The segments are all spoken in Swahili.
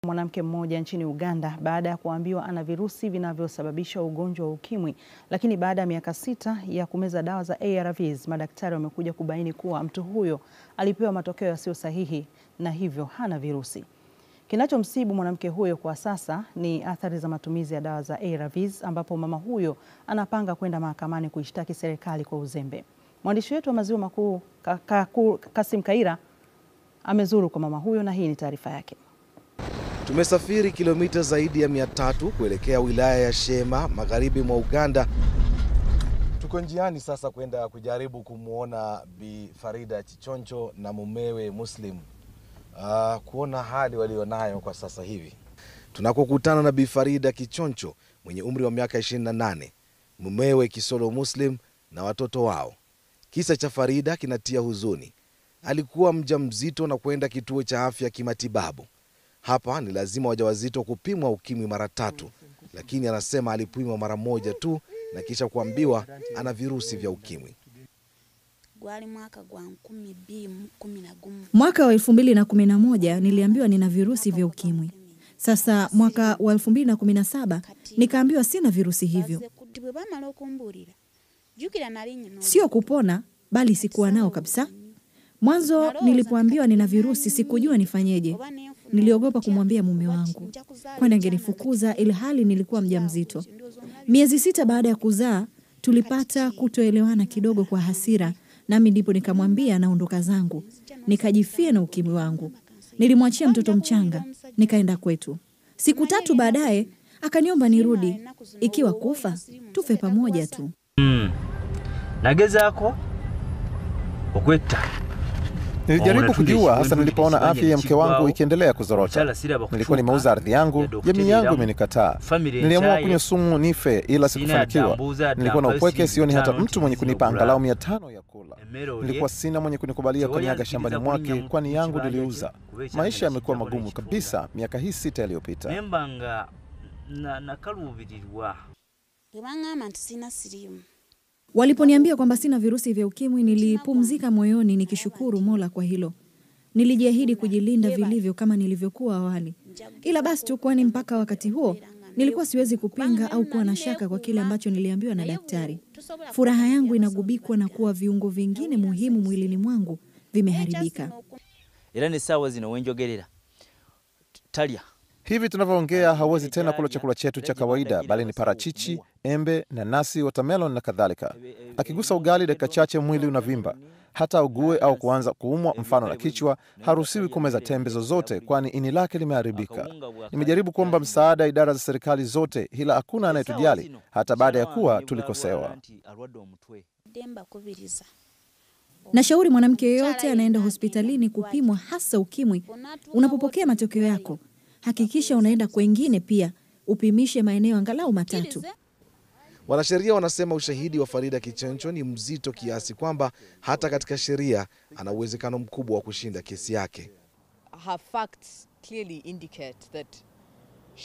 Mwanamke mmoja nchini Uganda baada ya kuambiwa ana virusi vinavyosababisha ugonjwa wa ukimwi, lakini baada ya miaka 6 ya kumeza dawa za ARVs, madaktari wamekuja kubaini kuwa mtu huyo alipewa matokeo yasiyo sahihi na hivyo hana virusi. Kinachomsibu mwanamke huyo kwa sasa ni athari za matumizi ya dawa za ARVs, ambapo mama huyo anapanga kwenda mahakamani kuishtaki serikali kwa uzembe. Mwandishi wetu wa Maziwa Makuu Kasim Kaira amezuru kwa mama huyo na hii ni taarifa yake. Tumesafiri kilomita zaidi ya 300 kuelekea wilaya ya Shema, magharibi mwa Uganda. Tuko njiani sasa kwenda kujaribu kumuona Bi Farida Chichoncho na mumewe Muslim, kuona hali walionayo kwa sasa hivi. Tunakokutana na Bi Farida Chichoncho mwenye umri wa miaka 28, mumewe Kisolo Muslim na watoto wao. Kisa cha Farida kinatia huzuni. Alikuwa mjamzito na kwenda kituo cha afya kimatibabu. Hapa ni lazima wajawazito kupimwa ukimwi mara 3, lakini anasema alipimwa mara 1 tu na kisha kuambiwa ana virusi vya ukimwi. Mwaka wa 2011 niliambiwa nina virusi vya ukimwi. Sasa mwaka wa 2017 nikaambiwa sina virusi hivyo. Sio kupona, bali sikuwa nao kabisa. Mwanzo nilipoambiwa nina virusi sikujua nifanyeje. Niliogopa kumwambia mume wangu, kwani angenifukuza ili hali nilikuwa mjamzito. Miezi 6 baada ya kuzaa, tulipata kutoelewana kidogo kwa hasira, nami ndipo nikamwambia naondoka zangu, nikajifia na ukimwi wangu. Nilimwachia mtoto mchanga, nikaenda kwetu. Siku 3 baadaye, akaniomba nirudi, ikiwa kufa, tufe pamoja tu. Nagezako okwetta. Nilijaribu kujua hasa nilipoona afya ya mke wangu ikiendelea kuzorota. Nilikuwa nimeuza ardhi yangu, jamii yangu imenikataa. Niliamua kunywa sumu nife, ila sikufanikiwa. Nilikuwa na upweke, sioni hata mtu mwenye kunipa angalau 500 ya kula. Nilikuwa sina mwenye kunikubalia kanyaga shambani mwake, kwani yangu niliuza. Maisha yamekuwa magumu kabisa miaka hii 6 iliyopita. Waliponiambia kwamba sina virusi vya ukimwi, nilipumzika moyoni nikishukuru Mola kwa hilo. Nilijiahidi kujilinda vilivyo kama nilivyokuwa awali. Ila basi tu, kwani mpaka wakati huo nilikuwa siwezi kupinga au kuwa na shaka kwa kile ambacho niliambiwa na daktari. Furaha yangu inagubikwa na kuwa viungo vingine muhimu mwilini mwangu vimeharibika. Ila ni sawa zinawenjogerera. Talia. Hivi tunavyoongea hawezi tena kula chakula chetu cha kawaida, bali ni parachichi, embe, nanasi, watermelon na kadhalika. Akigusa ugali dakika chache mwili unavimba. Hata ugue au kuanza kuumwa mfano na kichwa, haruhusiwi kumeza tembe zozote kwani ini lake limeharibika. Nimejaribu kuomba msaada idara za serikali zote, ila hakuna anayetujali hata baada ya kuwa tulikosewa. Nashauri mwanamke yeyote anaenda hospitalini kupimwa, hasa ukimwi, unapopokea matokeo yako, hakikisha unaenda kwengine pia, upimishe maeneo angalau 3. Wanasheria wanasema ushahidi wa Farida Chichoncho ni mzito kiasi kwamba hata katika sheria ana uwezekano mkubwa wa kushinda kesi yake.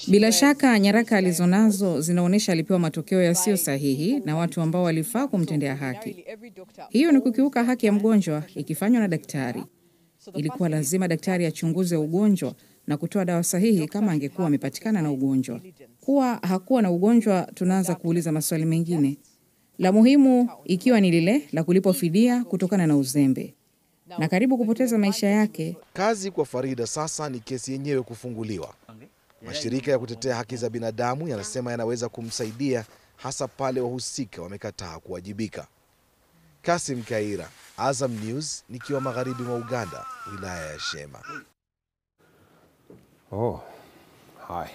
Bila shaka nyaraka alizonazo zinaonyesha alipewa matokeo yasiyo sahihi na watu ambao walifaa kumtendea haki. Hiyo ni kukiuka haki ya mgonjwa ikifanywa na daktari. Ilikuwa lazima daktari achunguze ugonjwa na kutoa dawa sahihi kama angekuwa amepatikana na ugonjwa. Kuwa hakuwa na ugonjwa, tunaanza kuuliza maswali mengine. La muhimu ikiwa ni lile la kulipa fidia kutokana na uzembe. Na karibu kupoteza maisha yake. Kazi kwa Farida sasa ni kesi yenyewe kufunguliwa. Mashirika ya kutetea haki za binadamu yanasema yanaweza kumsaidia hasa pale wahusika wamekataa kuwajibika. Kasim Kaira, Azam News, nikiwa magharibi mwa Uganda, wilaya ya Shema. Hi.